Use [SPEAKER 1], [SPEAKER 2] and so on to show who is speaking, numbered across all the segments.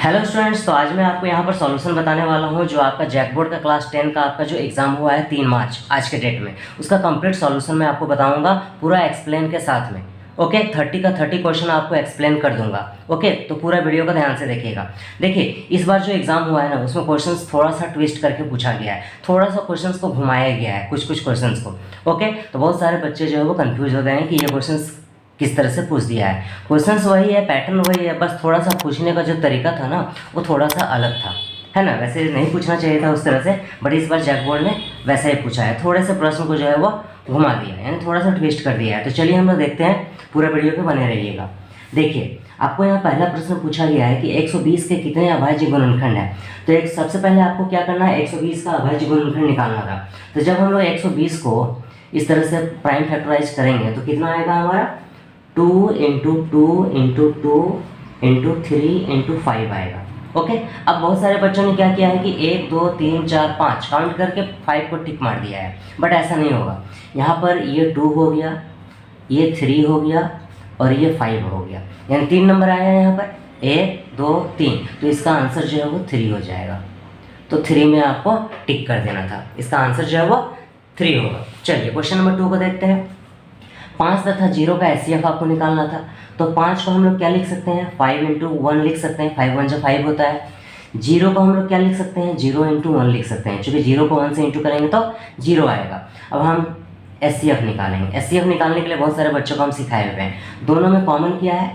[SPEAKER 1] Hello students, तो आज मैं आपको यहाँ पर सॉल्यूशन बताने वाला हूँ जो आपका जैकबोर्ड का क्लास 10 का आपका जो एग्जाम हुआ है 3 मार्च आज के डेट में, उसका कंप्लीट सॉल्यूशन मैं आपको बताऊँगा पूरा एक्सप्लेन के साथ में। ओके, 30 का 30 क्वेश्चन आपको एक्सप्लेन कर दूंगा। ओके, तो पूरा वीडियो का ध्यान से देखिएगा। देखिए, इस बार जो एग्जाम हुआ है ना, उसमें क्वेश्चंस थोड़ा सा ट्विस्ट करके पूछा गया है, थोड़ा सा क्वेश्चंस को घुमाया गया है, कुछ क्वेश्चंस को। ओके, तो बहुत सारे बच्चे जो है वो कंफ्यूज हो गए हैं कि ये क्वेश्चंस किस तरह से पूछ दिया है। क्वेश्चंस वही है, पैटर्न वही है, बस थोड़ा सा पूछने का जो तरीका था ना वो थोड़ा सा अलग था, है ना। वैसे नहीं पूछना चाहिए था उस तरह से, बट इस बार जैकबोर्ड ने वैसे ही पूछा है, थोड़े से प्रश्न को जो है वो घुमा दिया है, यानी थोड़ा सा ट्विस्ट कर दिया है। तो चलिए हम लोग देखते हैं, पूरा वीडियो पे बने रहिएगा। देखिए, आपको यहाँ पहला प्रश्न पूछा गया है कि 120 के कितने अभाज्य गुणनखंड है। तो एक सबसे पहले आपको क्या करना है, 120 का अभाज्य गुणनखंड निकालना था। तो जब हम लोग 120 को इस तरह से प्राइम फैक्टराइज करेंगे तो कितना आएगा हमारा, 2 × 2 × 2 × 3 × 5 आएगा। ओके, अब बहुत सारे बच्चों ने क्या किया है कि 1 2 3 4 5 काउंट करके 5 को टिक मार दिया है, बट ऐसा नहीं होगा। यहाँ पर ये 2 हो गया, ये 3 हो गया और ये 5 हो गया, यानी 3 नंबर आया है यहाँ पर, 1 2 3। तो इसका आंसर जो है वो 3 हो जाएगा। तो 3 में आपको टिक कर देना था, इसका आंसर जो है वो 3 होगा। चलिए क्वेश्चन नंबर 2 को देखते हैं। 5 तथा 0 का एचसीएफ आपको निकालना था। तो 5 को हम लोग क्या लिख सकते हैं, 5 × 1 लिख सकते हैं, 5 1 5 होता है। 0 को हम लोग क्या लिख सकते हैं, 0 × 1 लिख सकते हैं, चूँकि 0 को 1 से इंटू करेंगे तो 0 आएगा। अब हम एचसीएफ निकालेंगे। एचसीएफ निकालने के लिए बहुत सारे बच्चों को हम सिखाए हुए हैं। दोनों में कॉमन क्या है,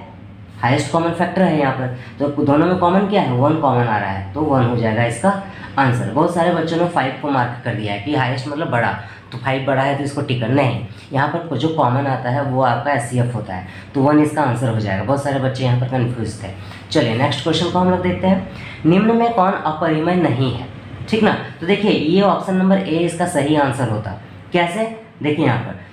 [SPEAKER 1] हाईएस्ट कॉमन फैक्टर है यहाँ पर, तो दोनों में कॉमन क्या है, 1 कॉमन आ रहा है, तो 1 हो जाएगा इसका आंसर। बहुत सारे बच्चों ने 5 को मार्क कर दिया है कि हाईएस्ट मतलब बड़ा, तो 5 बड़ा है तो इसको टिकर नहीं। यहाँ पर जो कॉमन आता है वो आपका एचसीएफ होता है, तो 1 इसका आंसर हो जाएगा। बहुत सारे बच्चे यहाँ पर कन्फ्यूज थे। चलिए नेक्स्ट क्वेश्चन को हम लोग देखते हैं। निम्न में कौन अपरिमेय नहीं है, ठीक ना। तो देखिए, ये ऑप्शन नंबर ए इसका सही आंसर होता। कैसे, देखिए यहाँ पर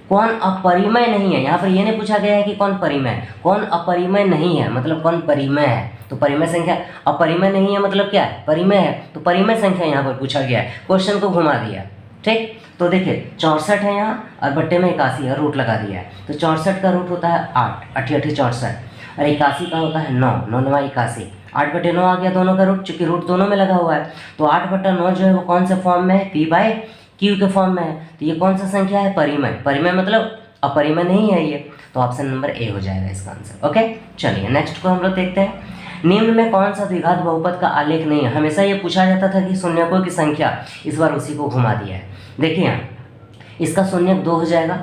[SPEAKER 1] कौन अपरिमेय नहीं है, यहाँ पर ये नहीं पूछा गया है कि कौन परिमेय, कौन अपरिमेय नहीं है मतलब कौन परिमेय है। तो परिमेय संख्या, अपरिमेय नहीं है मतलब क्या है, परिमेय है, तो परिमेय संख्या यहाँ पर पूछा गया है, क्वेश्चन को घुमा दिया। ठीक, तो देखिए 64 है यहाँ और बट्टे में 81 है, रूट लगा दिया है। तो 64 का रूट होता है 8, 8 8 64, और 81 का होता है 9, 9 9 81, 8/9 आ गया दोनों का रूट, चूँकि रूट दोनों में लगा हुआ है। तो 8/9 जो है वो कौन से फॉर्म में है, P/Q के फॉर्म में है। तो ये कौन सा संख्या है, परिमेय। परिमेय मतलब अपरिमेय नहीं है ये, तो ऑप्शन नंबर ए हो जाएगा इसका आंसर। ओके, चलिए नेक्स्ट को हम लोग देखते हैं। निम्न में कौन सा द्विघात बहुपद का आलेख नहीं है। हमेशा ये पूछा जाता था कि शून्यकों की संख्या, इस बार उसी को घुमा दिया है। देखिए यहाँ, इसका शून्यक 2 हो जाएगा,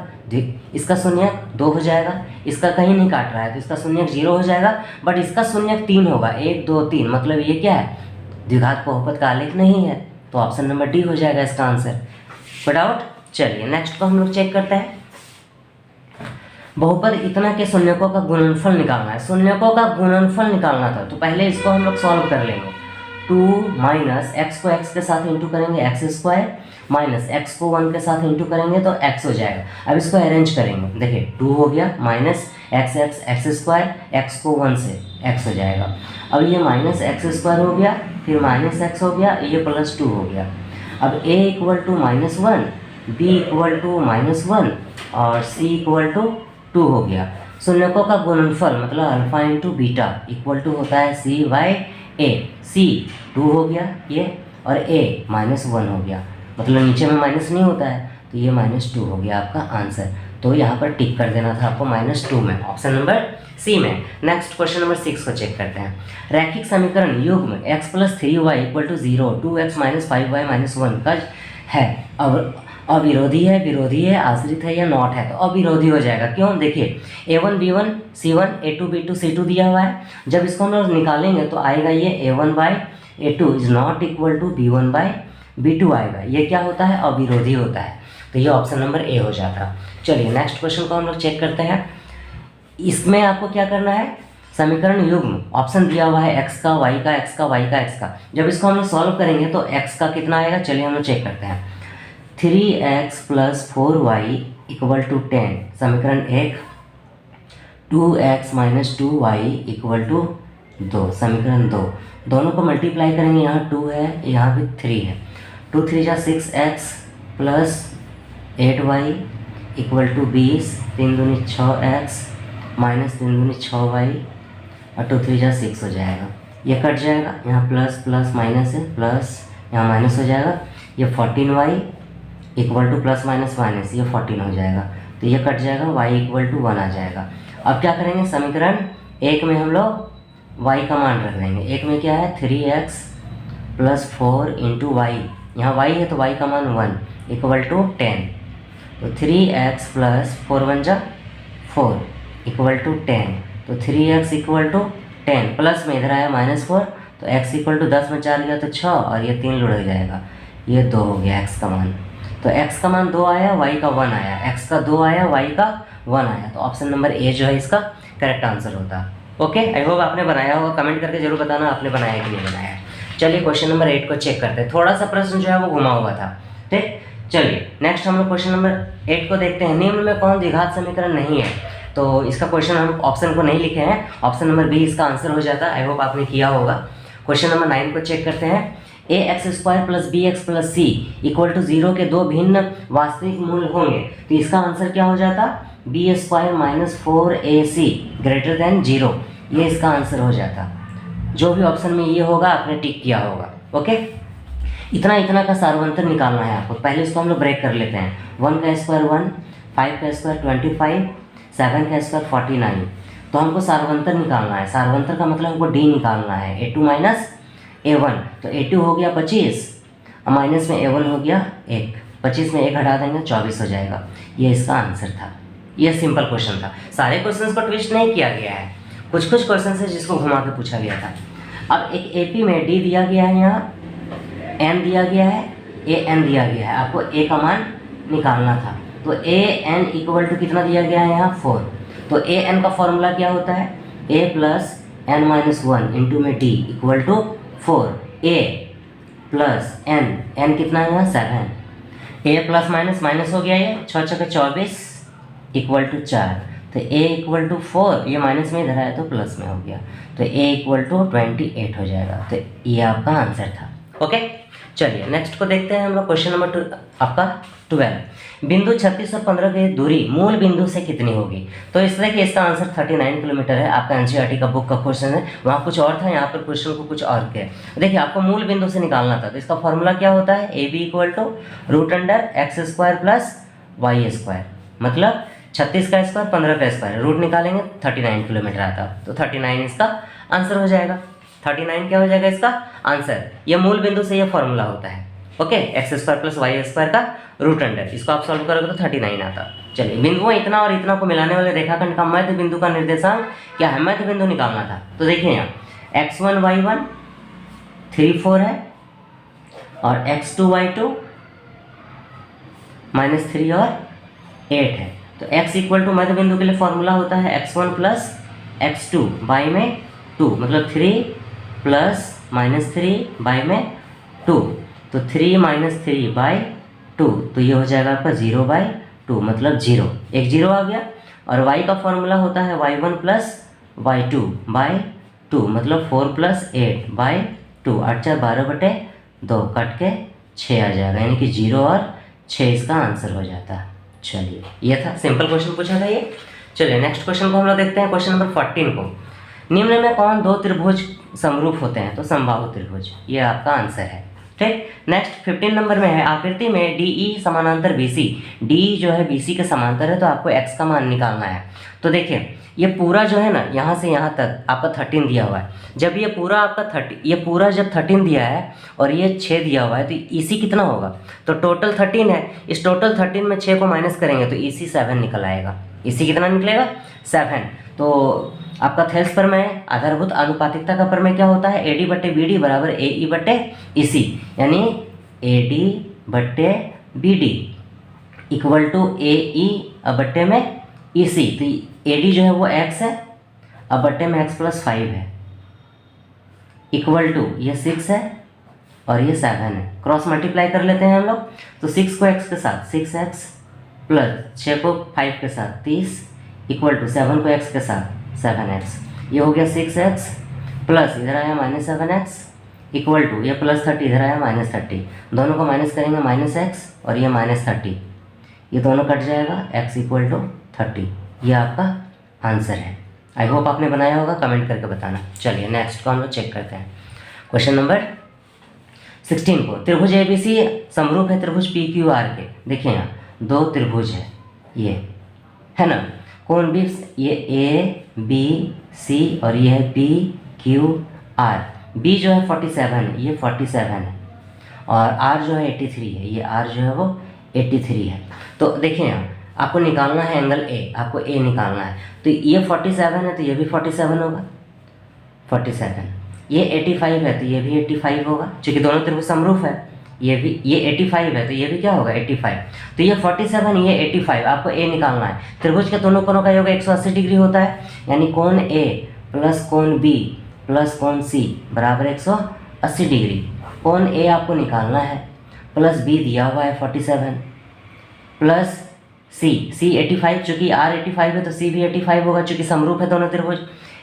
[SPEAKER 1] इसका शून्यक 2 हो जाएगा, इसका कहीं नहीं काट रहा है तो इसका शून्यक 0 हो जाएगा, बट इसका शून्यक 3 होगा, 1 2 3, मतलब ये क्या है, द्विघात बहुपद का आलेख नहीं है, तो ऑप्शन नंबर डी हो जाएगा इसका आंसर। फटाफट चलिए नेक्स्ट को हम लोग चेक करते हैं। बहुपद इतना के शून्यकों का गुणनफल निकालना है, शून्यकों का गुणनफल निकालना था। तो पहले इसको हम लोग सॉल्व कर लेंगे। 2 माइनस एक्स को एक्स के साथ इंटू करेंगे, x² माइनस एक्स को 1 के साथ इंटू करेंगे तो x हो जाएगा। अब इसको अरेंज करेंगे, देखिए 2 हो गया माइनस x² x को 1 से x हो जाएगा। अब ये माइनस x² हो गया, फिर माइनस x हो गया, ये प्लस 2 हो गया। अब a = -1, b = -1 और c = 2 हो गया। शून्यकों का गुणनफल मतलब alpha into beta equal to होता है c/a। c 2 हो गया ये, और a -1 हो गया, मतलब नीचे में माइनस नहीं होता है, तो ये -2 हो गया आपका आंसर। तो यहाँ पर टिक कर देना था आपको -2 में, ऑप्शन नंबर सी में। नेक्स्ट क्वेश्चन नंबर 6 को चेक करते हैं। रैखिक समीकरण युग्म x + 3y = 0, 2x - 5y - 1 का है, अब अविरोधी है, विरोधी है, आश्रित है या नॉट है, तो अविरोधी हो जाएगा। क्यों, देखिए a1 b1 c1 a2 b2 c2 दिया हुआ है। जब इसको हम लोग निकालेंगे तो आएगा ये a1/a2 is not equal to b1/b2 आएगा। ये क्या होता है, अविरोधी होता है, तो ये ऑप्शन नंबर ए हो जाता। चलिए नेक्स्ट क्वेश्चन को हम लोग चेक करते हैं। इसमें आपको क्या करना है, समीकरण युग्म ऑप्शन दिया हुआ है x का, y का, x का, y का, x का। जब इसको हम लोग सॉल्व करेंगे तो x का कितना आएगा, चलिए हम लोग चेक करते हैं। 3x + 4y = 10, समीकरण 1। 2x - 2y = 2, समीकरण 2। दोनों को मल्टीप्लाई करेंगे, यहाँ 2 है, यहाँ भी 3 है। 2 3 जा 6x + 8y = 20, 3 दूनी 6x - 3 दूनी 6y और 2 3 जा 6 हो जाएगा। ये कट जाएगा, यहाँ प्लस प्लस माइनस है, प्लस यहाँ माइनस हो जाएगा, ये 14y equal two plus minus minus, ये 14 हो जाएगा, तो ये कट जाएगा, y इक्वल टू 1 आ जाएगा। अब क्या करेंगे, समीकरण एक में हम लोग y का मान रख देंगे। एक में क्या है 3x प्लस 4 इंटू वाई, यहाँ y है तो y का मान 1 इक्वल टू 10, तो 3x प्लस 4 1 जा 4 इक्वल टू 10, तो 3x इक्वल टू 10 प्लस में इधर आया -4, तो x इक्वल टू 10 में 4 गया तो 6 और ये 3 लुढ़क जाएगा, ये 2 हो गया x का मान। तो x का मान 2 आया, y का 1 आया, x का 2 आया, y का 1 आया, तो ऑप्शन नंबर ए जो है इसका करेक्ट आंसर होता है। ओके, आई होप आपने बनाया होगा, कमेंट करके जरूर बताना आपने बनाया कि नहीं बनाया। चलिए क्वेश्चन नंबर 8 को चेक करते हैं, थोड़ा सा प्रश्न जो है वो घुमा हुआ था। ठीक, चलिए नेक्स्ट हम लोग क्वेश्चन नंबर 8 को देखते हैं। निम्न में कौन द्विघात समीकरण नहीं है, तो इसका क्वेश्चन हम ऑप्शन को नहीं लिखे हैं, ऑप्शन नंबर बी इसका आंसर हो जाता है। आई होप आपने किया होगा। क्वेश्चन नंबर 9 को चेक करते हैं। A x square plus b x plus c equal to 0 के दो भिन्न वास्तविक मूल होंगे, तो इसका आंसर क्या हो जाता, b square minus 4ac greater than 0, ये इसका आंसर हो जाता। जो भी ऑप्शन में ये होगा आपने टिक किया होगा। ओके, इतना का सार्वंतर निकालना है आपको। पहले इसको हम लोग ब्रेक कर लेते हैं। 1 का स्क्वायर 1, 5 का स्क्वायर 25, 7 का स्क्वायर 49, तो हमको सार्वंतर निकालना है। सार्वंतर का मतलब हमको डी निकालना है, a2 माइनस a1, तो a2 हो गया 25, माइनस में a1 हो गया 1, 25 में 1 हटा देंगे 24 हो जाएगा। ये इसका आंसर था। ये सिंपल क्वेश्चन था, सारे क्वेश्चंस को ट्विस्ट नहीं किया गया है, कुछ क्वेश्चन है जिसको घुमा के पूछा गया था। अब एक एपी में डी दिया गया है, यहाँ एन दिया गया है, ए एन दिया गया है, आपको ए का मान निकालना था। तो ए एन इक्वल टू कितना दिया गया है यहाँ 4, तो ए एन का फॉर्मूला क्या होता है, a plus n minus 1 into में d equal to 4, a plus n, n कितना है यहाँ 7, ए प्लस माइनस माइनस हो गया, ये 6 6 24 इक्वल टू 4, तो ए इक्वल टू 4, ये माइनस में इधर आया तो प्लस में हो गया, तो ए इक्वल टू 28 हो जाएगा। तो ये आपका आंसर था। ओके, चलिए नेक्स्ट को देखते हैं हम लोग। क्वेश्चन नंबर आपका 12, बिंदु 36 और 15 की दूरी मूल बिंदु से कितनी होगी, तो इस तरह कि इसका आंसर 39 किलोमीटर है। आपका एनसीईआरटी का बुक का क्वेश्चन है, वहाँ कुछ और था, यहाँ पर क्वेश्चन को कुछ और किया। देखिए आपको मूल बिंदु से निकालना था, तो इसका फॉर्मूला क्या होता है, A B equal to root under x square plus y square, मतलब 36 का स्क्वायर 15 का स्क्वायर, रूट निकालेंगे 39 किलोमीटर आता, तो 39 इसका आंसर हो जाएगा। 39 क्या हो जाएगा इसका आंसर, ये मूल बिंदु से ये फॉर्मूला होता है। Okay, x square plus y square का रूट अंडर, इसको आप सॉल्व करोगे तो 39 आता। चलिए बिंदुओं इतना और इतना को मिलाने वाले रेखाखंड का मध्य बिंदु का निर्देशांक क्या है, मध्य बिंदु निकालना था। तो देखिए यहाँ x1 y1 3 4 है और x2 y2 -3 और 8 है, तो x इक्वल टू मध्य बिंदु के लिए फॉर्मूला होता है x1 प्लस x2 बाई में 2, मतलब 3 प्लस -3 बाई में 2, तो 3 - 3 बाई 2, तो ये हो जाएगा आपका 0/2, मतलब 0, एक 0 आ गया। और y का फॉर्मूला होता है y1 प्लस y2 बाई 2, मतलब 4 + 8 बाई 2, 8 4 12/2 कट के 6 आ जाएगा, यानी कि 0 और 6 इसका आंसर हो जाता है। चलिए ये था, सिंपल क्वेश्चन पूछा था ये। चलिए नेक्स्ट क्वेश्चन को हम लोग देखते हैं, क्वेश्चन नंबर 14 को। निम्न में कौन दो त्रिभुज समरूप होते हैं, तो समबाहु त्रिभुज, ये आपका आंसर है। ठीक, नेक्स्ट 15 नंबर में है, आकृति में डी ई समानांतर बी सी, डी जो है बी सी के समांतर है, तो आपको एक्स का मान निकालना है। तो देखिए ये पूरा जो है ना, यहाँ से यहाँ तक आपका 13 दिया हुआ है। जब ये पूरा आपका 30, ये पूरा जब 13 दिया है और ये 6 दिया हुआ है, तो इसी कितना होगा, तो टोटल 13 है। इस टोटल 13 में 6 को माइनस करेंगे तो इसी 7 निकल आएगा। इसी कितना निकलेगा 7। तो आपका थेल्स प्रमेय, आधारभूत आनुपातिकता का प्रमेय क्या होता है, AD बट्टे BD बराबर AE बट्टे EC, यानी AD बट्टे BD इक्वल टू AE बट्टे में EC। तो AD जो है वो x है, अब बट्टे में x + 5 है, इक्वल टू ये 6 है और ये 7 है। क्रॉस मल्टीप्लाई कर लेते हैं हम लोग, तो 6 को x के साथ 6x प्लस 6 को 5 के साथ 30 इक्वल टू 7 को x के साथ 7x, ये हो गया 6x प्लस इधर आया -7x इक्वल टू ये +30 इधर आया -30, दोनों को माइनस करेंगे -x और ये -30, ये दोनों कट जाएगा, x इक्वल टू 30, ये आपका आंसर है। आई होप आपने बनाया होगा, कमेंट करके बताना। चलिए नेक्स्ट को हम लोग चेक करते हैं। क्वेश्चन नंबर 16 को, त्रिभुज ABC समरूप है त्रिभुज PQR के। देखिए यहाँ दो त्रिभुज है, ये है ना, कौन भी, ये ABC और ये है PQR। B जो है 47 है, ये 47 है, और R जो है 83 है, ये R जो है वो 83 है। तो देखिए यहाँ आपको निकालना है एंगल A, आपको A निकालना है। तो ये 47 है तो ये भी 47 होगा, 47। ये 85 है तो ये भी 85 होगा, क्योंकि दोनों त्रिभुज समरूप है। ये भी, ये 85 है तो ये भी क्या होगा 85। तो ये 47, ये 85, आपको A निकालना है। त्रिभुज के दोनों कोणों का योग 180 डिग्री होता है, यानी कोण A प्लस कोण B प्लस कोण C बराबर 180 डिग्री। कोण A आपको निकालना है, प्लस B दिया हुआ है 47, प्लस C 85, चूँकि R 85 है तो C भी 85 होगा, चूँकि समरूप है दोनों त्रिभुज।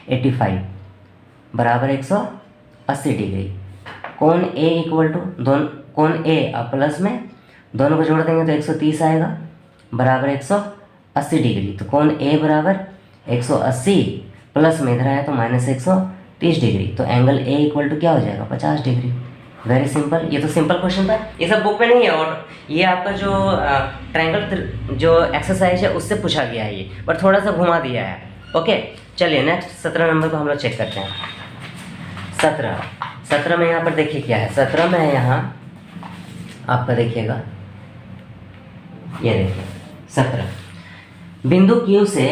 [SPEAKER 1] 85 बराबर 180 डिग्री। कोण A इक्वल टू दोनों, कोण A अब प्लस में दोनों को जोड़ देंगे तो 130 आएगा, बराबर 180 डिग्री। तो कोण A बराबर 180, प्लस में इधर आया तो माइनस 130 डिग्री। तो एंगल A इक्वल टू क्या हो जाएगा 50 डिग्री। वेरी सिंपल, ये तो सिंपल क्वेश्चन था, ये सब बुक में नहीं है, और ये आपका जो ट्रायंगल जो एक्सरसाइज है उससे पूछा गया है ये, पर थोड़ा सा घुमा दिया है। ओके चलिए नेक्स्ट 17 नंबर को हम लोग चेक करते हैं। 17 में यहाँ पर देखिए क्या है। 17 में यहाँ आपका देखिएगा, ये देखिए 17, बिंदु Q से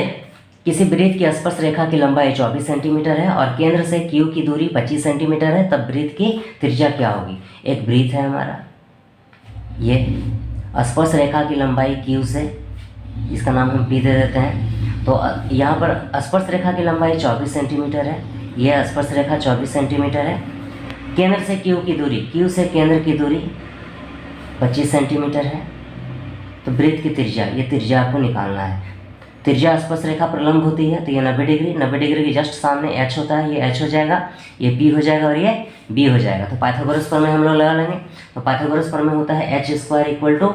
[SPEAKER 1] किसी वृत्त की स्पर्श रेखा की लंबाई 24 सेंटीमीटर है और केंद्र से Q की दूरी 25 सेंटीमीटर है, तब वृत्त की त्रिज्या क्या होगी। एक वृत्त है हमारा, ये स्पर्श रेखा की लंबाई Q से, इसका नाम हम P दे देते हैं। तो यहाँ पर स्पर्श रेखा की लंबाई 24 सेंटीमीटर है, यह स्पर्श रेखा 24 सेंटीमीटर है। केंद्र से Q की दूरी, Q से केंद्र की दूरी 25 सेंटीमीटर है। तो वृत्त की त्रिज्या, ये त्रिज्या आपको निकालना है। त्रिज्या स्पर्श रेखा पर लंब होती है तो ये 90 डिग्री, 90 डिग्री के जस्ट सामने H होता है, ये H हो जाएगा, ये P हो जाएगा और ये B हो जाएगा। तो पाइथागोरस प्रमेय हम लोग लगा लेंगे। तो पाइथागोरस प्रमेय होता है H² equal to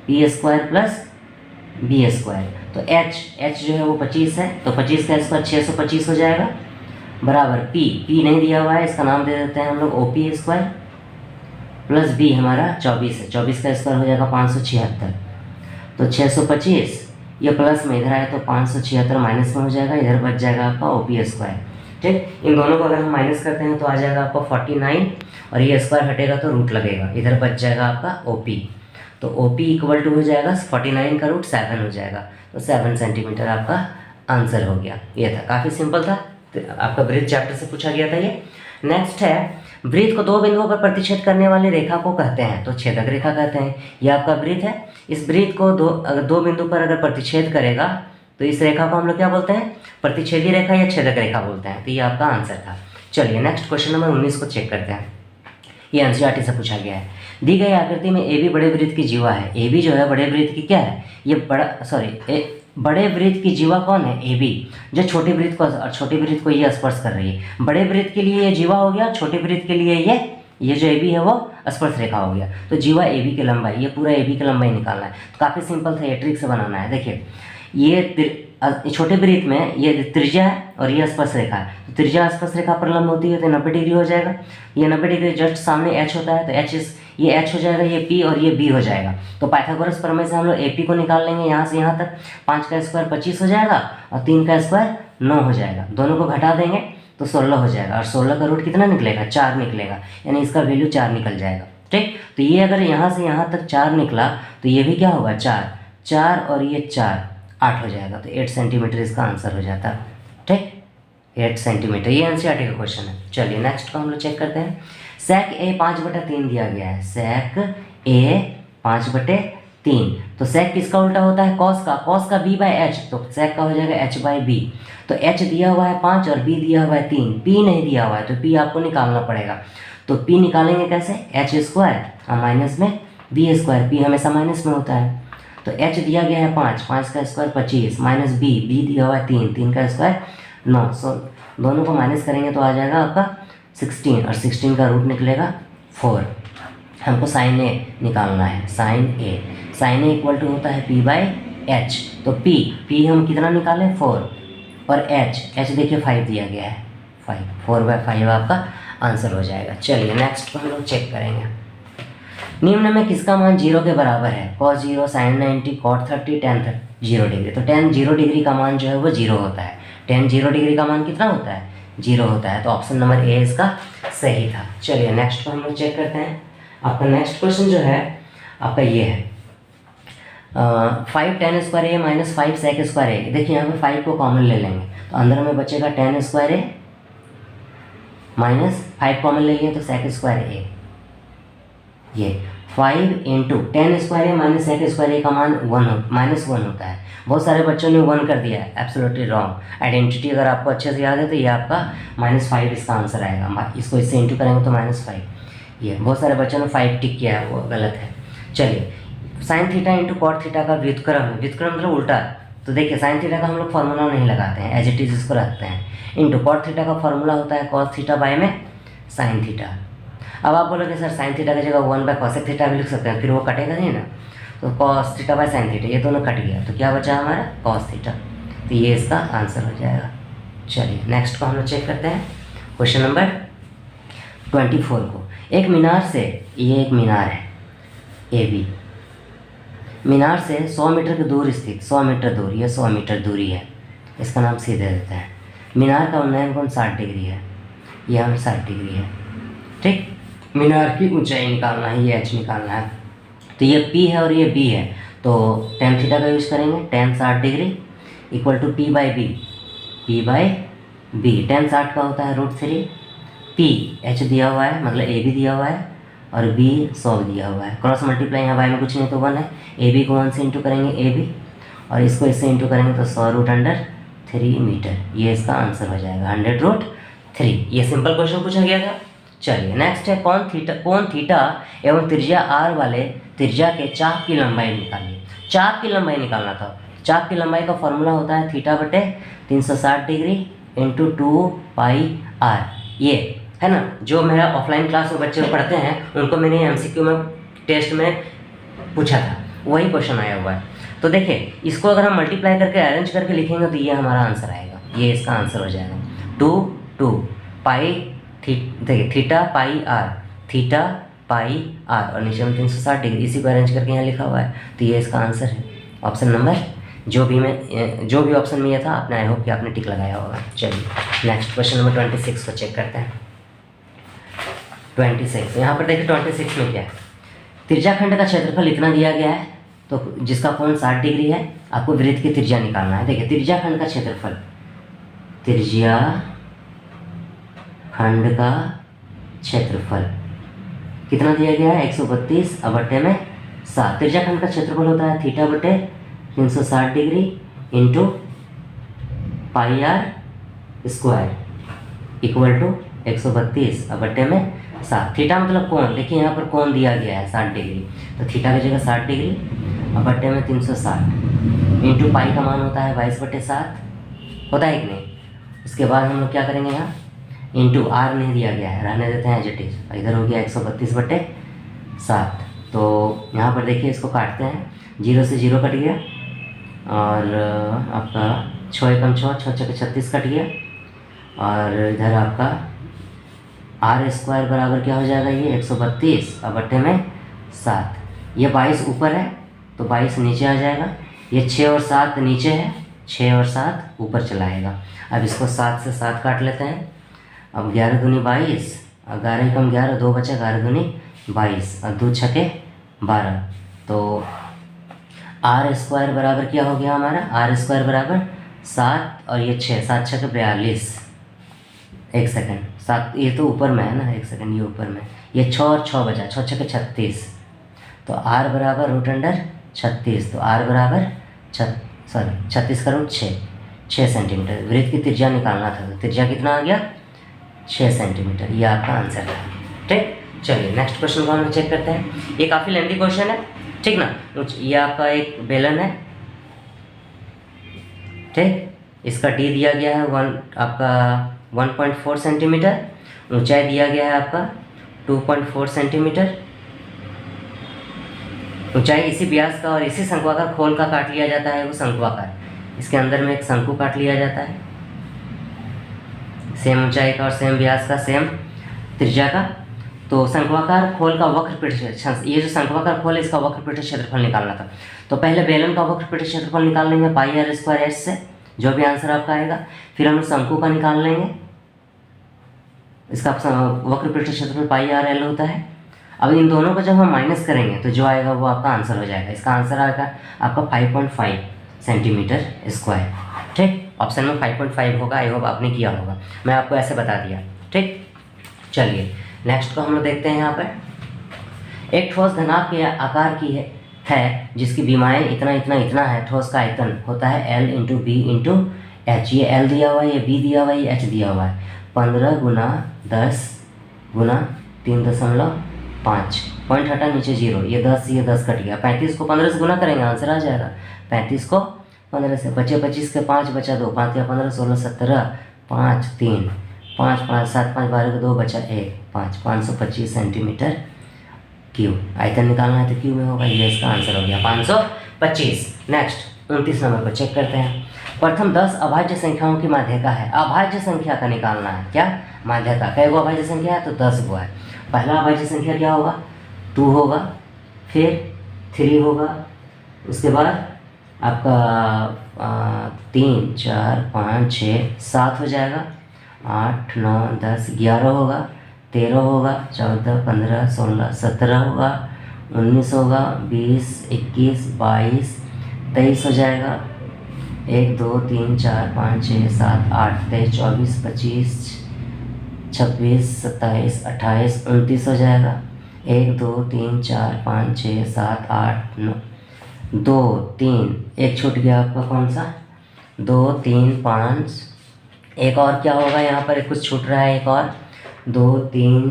[SPEAKER 1] P² plus B²। तो H जो है वो 25 है, तो 25 का स्क्वायर 625 हो जाएगा, बराबर P नहीं दिया हुआ है, इसका नाम दे देते हैं हम लोग OP² प्लस B हमारा 24 है, 24 का स्क्वायर हो जाएगा 576। तो 625, ये प्लस में इधर आए तो 576 माइनस में हो जाएगा, इधर बच जाएगा आपका OP²। ठीक, इन दोनों को अगर हम माइनस करते हैं तो आ जाएगा आपका 49, और ये स्क्वायर हटेगा तो रूट लगेगा, इधर बच जाएगा आपका OP। तो OP इक्वल टू हो जाएगा 49 का रूट 7 हो जाएगा, तो 7 सेंटीमीटर आपका आंसर हो गया। ये था, काफ़ी सिंपल था, तो आपका वृत्त चैप्टर से पूछा गया था ये। नेक्स्ट है, वृत्त को दो बिंदुओं पर प्रतिच्छेद करने वाली रेखा को कहते हैं, तो छेदक रेखा कहते हैं। यह आपका वृत्त है, इस वृत्त को दो बिंदु पर अगर प्रतिच्छेद करेगा तो इस रेखा को हम लोग क्या बोलते हैं, प्रतिच्छेदी रेखा या छेदक रेखा बोलते हैं। तो ये आपका आंसर था। चलिए नेक्स्ट क्वेश्चन नंबर 19 को चेक करते हैं। ये NCERT से पूछा गया है। दी गई आकृति में AB बड़े वृत्त की जीवा है। AB जो है बड़े वृत्त की क्या है, ये बड़े वृत्त की जीवा कौन है, AB, जो छोटे वृत्त को और छोटे वृत्त को ये स्पर्श कर रही है। बड़े वृत्त के लिए ये जीवा हो गया, छोटे वृत्त के लिए ये जो AB है वो स्पर्श रेखा हो गया। तो जीवा AB की लंबाई, ये पूरा AB की लंबाई निकालना है। तो काफ़ी सिंपल था, ये ट्रिक से बनाना है। देखिए ये छोटे वृत्त में ये त्रिज्या है और ये स्पर्श रेखा है, तो त्रिज्या स्पर्श रेखा पर लंब होती है तो 90 डिग्री हो जाएगा। ये 90 डिग्री जस्ट सामने H होता है, तो ये H हो जाएगा, ये P और ये B हो जाएगा। तो पाइथागोरस प्रमेय से हम लोग AP को निकाल लेंगे, यहाँ से यहाँ तक 5 का स्क्वायर 25 हो जाएगा और 3 का स्क्वायर 9 हो जाएगा। दोनों को घटा देंगे तो 16 हो जाएगा, और 16 का रूट कितना निकलेगा, 4 निकलेगा, यानी इसका वैल्यू 4 निकल जाएगा। ठीक, तो ये अगर यहाँ से यहाँ तक 4 निकला तो ये भी क्या होगा 4 और ये 4 8 हो जाएगा। तो 8 सेंटीमीटर इसका आंसर हो जाता है। ठीक, 8 सेंटीमीटर, ये NCERT का क्वेश्चन है। चलिए नेक्स्ट को हम लोग चेक करते हैं। sec A 5/3 दिया गया है, sec A 5/3। तो sec किसका उल्टा होता है, cos का B/H, तो sec का हो जाएगा H/B। तो H दिया हुआ है 5 और B दिया हुआ है 3, P नहीं दिया हुआ है तो P आपको निकालना पड़ेगा। तो P निकालेंगे कैसे, H² माइनस में B², P हमेशा माइनस में होता है। तो H दिया गया है 5 का स्क्वायर 25 माइनस B दिया हुआ है 3 का स्क्वायर 9। सो दोनों को माइनस करेंगे तो आ जाएगा आपका 16, और 16 का रूट निकलेगा 4। हमको साइन A निकालना है, साइन A इक्वल टू होता है P/H। तो P हम कितना निकालें 4, और एच देखिए 5 दिया गया है, 5, 4/5 आपका आंसर हो जाएगा। चलिए नेक्स्ट को हम लोग चेक करेंगे। निम्न में किसका मान 0 के बराबर है? cos 0, sin 90, cot 30, tan 0 degree. तो tan 0 डिग्री का मान जो है वो 0 होता है। tan 0 डिग्री का मान कितना होता है? 0 होता है। तो ऑप्शन नंबर ए इसका सही था। चलिए नेक्स्ट को हम लोग चेक करते हैं। आपका नेक्स्ट क्वेश्चन जो है आपका ये है 5 tan स्क्वायर ए माइनस 5 sec स्क्वायर ए। देखिए यहाँ पे 5 को कॉमन ले लेंगे तो अंदर में बचेगा tan स्क्वायर ए माइनस 5 कॉमन ले लिए तो sec स्क्वायर ए। ये 5 इंटू टेन स्क्वायर ए माइनस सेक स्क्वायर ए का मान -1 होता है। बहुत सारे बच्चों ने 1 कर दिया है, एब्सोल्युटली रॉन्ग। आइडेंटिटी अगर आपको अच्छे से याद है तो ये आपका -5 इसका आंसर आएगा। इसको इससे इंटू करेंगे तो -5। ये बहुत सारे बच्चों ने 5 टिक किया है, वो गलत है। चलिए sine theta into cot theta का व्युत्क्रम है। व्युत्क्रम मतलब उल्टा। तो देखिए साइन थीटा का हम लोग फार्मूला नहीं लगाते हैं, एज इट इज इसको रखते हैं। इंटू कॉट थीटा का फार्मूला होता है कॉस थीटा बाय में साइन थीटा। अब आप बोलोगे सर साइन थीटा की जगह 1/cosec थीटा भी लिख सकते हैं, फिर वो कटेगा नहीं ना। तो cos theta by sine theta ये दोनों कट गया तो क्या बचा हमारा cos थीटा। तो ये इसका आंसर हो जाएगा। चलिए नेक्स्ट को हम लोग चेक करते हैं क्वेश्चन नंबर 24 को। एक मीनार से, ये एक मीनार है ए बी, मीनार से 100 मीटर की दूर स्थित, 100 मीटर दूर, ये 100 मीटर दूरी है, इसका नाम सी दे देते हैं। मीनार का उन्नयन कोण 60 डिग्री है, यह हमें 60 डिग्री है। ठीक, मीनार की ऊंचाई निकालना है, ये एच निकालना है। तो ये पी है और ये बी है, तो टेन थीटा का यूज करेंगे। Tan 60 degree equal to p by b, p by b. Tan 60 का होता है √3। पी एच दिया हुआ है, मतलब ए बी दिया हुआ है, और बी 100 दिया हुआ है। क्रॉस मल्टीप्लाई यहाँ बाई में कुछ नहीं तो 1 है। ए बी को 1 से इंटू करेंगे ए बी, और इसको इससे इंटू करेंगे तो 100√3 मीटर। ये इसका आंसर हो जाएगा 100√3। ये सिंपल क्वेश्चन पूछा गया था। चलिए नेक्स्ट है कोण थीटा एवं त्रिज्या आर वाले त्रिज्या के चाप की लंबाई निकालिए। चाप की लंबाई निकालना था। चाप की लंबाई का फॉर्मूला होता है थीटा बटे 360 डिग्री इंटू 2πr। ये है ना, जो मेरा ऑफलाइन क्लास में बच्चे पढ़ते हैं उनको मैंने MCQ में टेस्ट में पूछा था, वही क्वेश्चन आया हुआ है। तो देखिए इसको अगर हम मल्टीप्लाई करके अरेंज करके लिखेंगे तो ये हमारा आंसर आएगा, ये इसका आंसर हो जाएगा 2 पाई देखिए theta pi r, theta pi r, और नीचे में 360 डिग्री, इसी को अरेंज करके यहाँ लिखा हुआ है। तो ये इसका आंसर है ऑप्शन नंबर, जो भी ऑप्शन में ये था आपने, आई होप कि आपने टिक लगाया होगा। चलिए नेक्स्ट क्वेश्चन नंबर 26 को चेक करते हैं। 26 यहाँ पर देखिए 26 में क्या है, त्रिज्याखंड का क्षेत्रफल इतना दिया गया है, तो जिसका कोण 60 डिग्री है, आपको वृत्त की त्रिज्या निकालना है। देखिए त्रिज्याखंड का क्षेत्रफल, त्रिज्या खंड का क्षेत्रफल कितना दिया गया है 132/7। त्रिज्याखंड का क्षेत्रफल होता है थीटा बटे 360 degree into πr² equal to 132/7। Theta मतलब कोण, देखिए यहाँ पर कोण दिया गया है 60 डिग्री, तो थीटा की जगह 60 डिग्री बटे में 360 इंटू पाई का मान होता है 22/7, होता है कि नहीं। उसके बाद हम लोग क्या करेंगे, यहाँ इंटू आर नहीं दिया गया है, रहने देते हैं एज इट इज। इधर हो गया 132/7। तो यहाँ पर देखिए इसको काटते हैं, 0 से 0 कट गया, और आपका 6 एकम 6, 6 छक्के 36 कट गया, और इधर आपका r² बराबर क्या हो जाएगा, ये 132/7। ये 22 ऊपर है तो 22 नीचे आ जाएगा, ये 6 और 7 नीचे है, 6 और 7 ऊपर चला आएगा। अब इसको 7 से 7 काट लेते हैं। अब 11 दूनी 22, 11 एकम 11, 2 बचे, 11 दूनी 22, और 2 छक्के 12। तो r² बराबर क्या हो गया हमारा, r² बराबर 7 और ये 6, 7 छक्के 42। एक सेकंड, 7 ये तो ऊपर में है ना, एक सेकंड, ये ऊपर में, ये 6 और 6 बचा, 6 छक्के 36। तो r बराबर √36, तो r बराबर 36 का रूट 6 सेंटीमीटर। वृत्त की त्रिज्या निकालना था, तो त्रिज्या कितना आ गया 6 सेंटीमीटर। ये आपका आंसर है। ठीक, चलिए नेक्स्ट क्वेश्चन को हम चेक करते हैं। ये काफ़ी लेंथी क्वेश्चन है, ठीक ना। ये आपका एक बेलन है, ठीक, इसका डी दिया गया है आपका 1.4 सेंटीमीटर, ऊंचाई दिया गया है आपका 2.4 सेंटीमीटर। ऊंचाई इसी व्यास का और इसी शंक्वाकार खोल का काट लिया जाता है, वो शंक्वाकार, इसके अंदर में एक शंकु काट लिया जाता है, सेम ऊंचाई का और सेम व्यास का, सेम त्रिज्या का। तो शंक्वाकार खोल का वक्र पृष्ठ, ये जो शंक्वाकार खोल है इसका वक्र पृष्ठ क्षेत्रफल निकालना था। तो पहले बेलन का वक्र पृष्ठ क्षेत्रफल निकाल लेंगे पाई आर स्क्वायर एच से, जो भी आंसर आपका आएगा। फिर हम शंकु का निकाल लेंगे, इसका वक्र पृष्ठ क्षेत्रफल पाई आर एल होता है। अब इन दोनों का जब हम माइनस करेंगे तो जो आएगा वो आपका आंसर हो जाएगा। इसका आंसर आएगा आपका 5.5 सेंटीमीटर स्क्वायर। ठीक, ऑप्शन में 5.5 होगा। आई होप आपने किया होगा, मैं आपको ऐसे बता दिया। ठीक, चलिए नेक्स्ट को हम लोग देखते हैं। यहाँ पर एक ठोस धनात्मक के आकार की है जिसकी विमाएँ इतना इतना इतना है। ठोस का आयतन होता है L into b into h. ये L दिया हुआ है, ये B दिया हुआ है, ये H दिया हुआ है। 15 गुना 10 गुना 3.5, पॉइंट हटा नीचे 0, ये 10 कट गया। 35 को 15 से गुना करेंगे, आंसर आ जाएगा। 35 को 15 से, बचे 25 के 5 बचा 2, 5 या 15, 16, 17, 5, 3, 5, 5, 7, 5, 12 को 2 बचा 1, 5, 525 सेंटीमीटर क्यूब। आयतन निकालना है तो क्यूब में होगा, ये इसका आंसर हो गया 525। नेक्स्ट 29 नंबर पर चेक करते हैं। प्रथम 10 अभाज्य संख्याओं की माध्यिका है। अभाज्य संख्या का निकालना है, क्या माध्यिका, कई गो अभाज्य संख्या है तो 10 गो है। पहला अभाज्य संख्या क्या होगा, 2 होगा, फिर 3 होगा, उसके बाद आपका 3, 4, 5, 6, 7 हो जाएगा, 8, 9, 10, 11 होगा, 13 होगा, 14, 15, 16, 17 होगा, 19 होगा, 20, 21, 22, 23 हो जाएगा। 1, 2, 3, 4, 5, 6, 7, 8, 23, 24, 25, 26, 27, 28, 29 हो जाएगा। 1, 2, 3, 4, 5, 6, 7, 8, 9, 2, 3, एक छूट गया आपका, कौन सा, 2, 3, 5, एक और क्या होगा यहाँ पर, कुछ छूट रहा है, एक और 2, 3,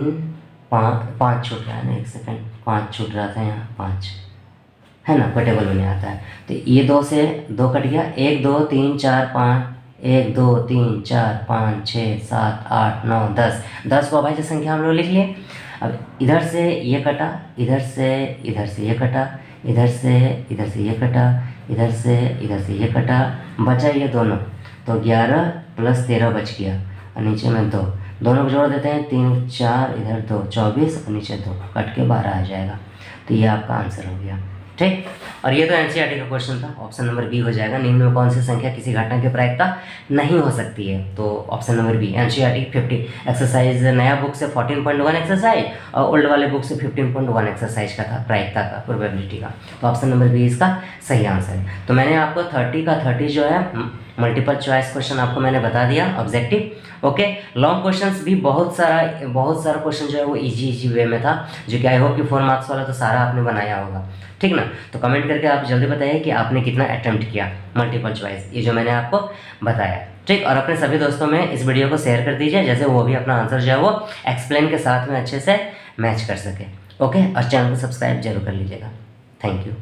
[SPEAKER 1] 5 छूट रहा है ना, 1 सेकेंड, 5 छूट रहा था यहाँ, 5 है ना, टेबल में नहीं आता है। तो ये 2 से 2 कट गया। 1, 2, 3, 4, 5, 1, 2, 3, 4, 5, 6, 7, 8, 9, 10 को अभाज्य संख्या हम लोग लिख लिए। अब इधर से ये कटा, इधर से ये कटा, इधर से ये कटा, इधर से ये कटा, बचा ये दोनों, तो 11 + 13 बच गया, और नीचे में 2, दोनों को जोड़ देते हैं, 3, 4, इधर 2, 24, और नीचे 2, कट के 12 आ जाएगा। तो ये आपका आंसर हो गया। ठीक, और ये तो एनसीईआरटी का क्वेश्चन था, ऑप्शन नंबर बी हो जाएगा। निम्न में कौन सी संख्या किसी घटना की प्रायिकता नहीं हो सकती है, तो option number B, NCERT 50 exercise, नया बुक से 14.1 एक्सरसाइज और ओल्ड वाले बुक से 15.1 एक्सरसाइज का था, प्रायिकता का, प्रोबेबिलिटी का। तो ऑप्शन नंबर बी इसका सही आंसर है। तो मैंने आपको 30 का 30 जो है मल्टीपल चॉइस क्वेश्चन आपको मैंने बता दिया, ऑब्जेक्टिव। ओके, लॉन्ग क्वेश्चंस भी बहुत सारा क्वेश्चन जो है वो इजी वे में था, जो कि आई होप कि 4 मार्क्स वाला तो सारा आपने बनाया होगा। ठीक ना, तो कमेंट करके आप जल्दी बताइए कि आपने कितना अटेम्प्ट किया मल्टीपल चॉइस, ये जो मैंने आपको बताया। ठीक, और अपने सभी दोस्तों में इस वीडियो को शेयर कर दीजिए, जैसे वो भी अपना आंसर जो है वो एक्सप्लेन के साथ में अच्छे से मैच कर सके। ओके, और चैनल को सब्सक्राइब जरूर कर लीजिएगा। Thank you.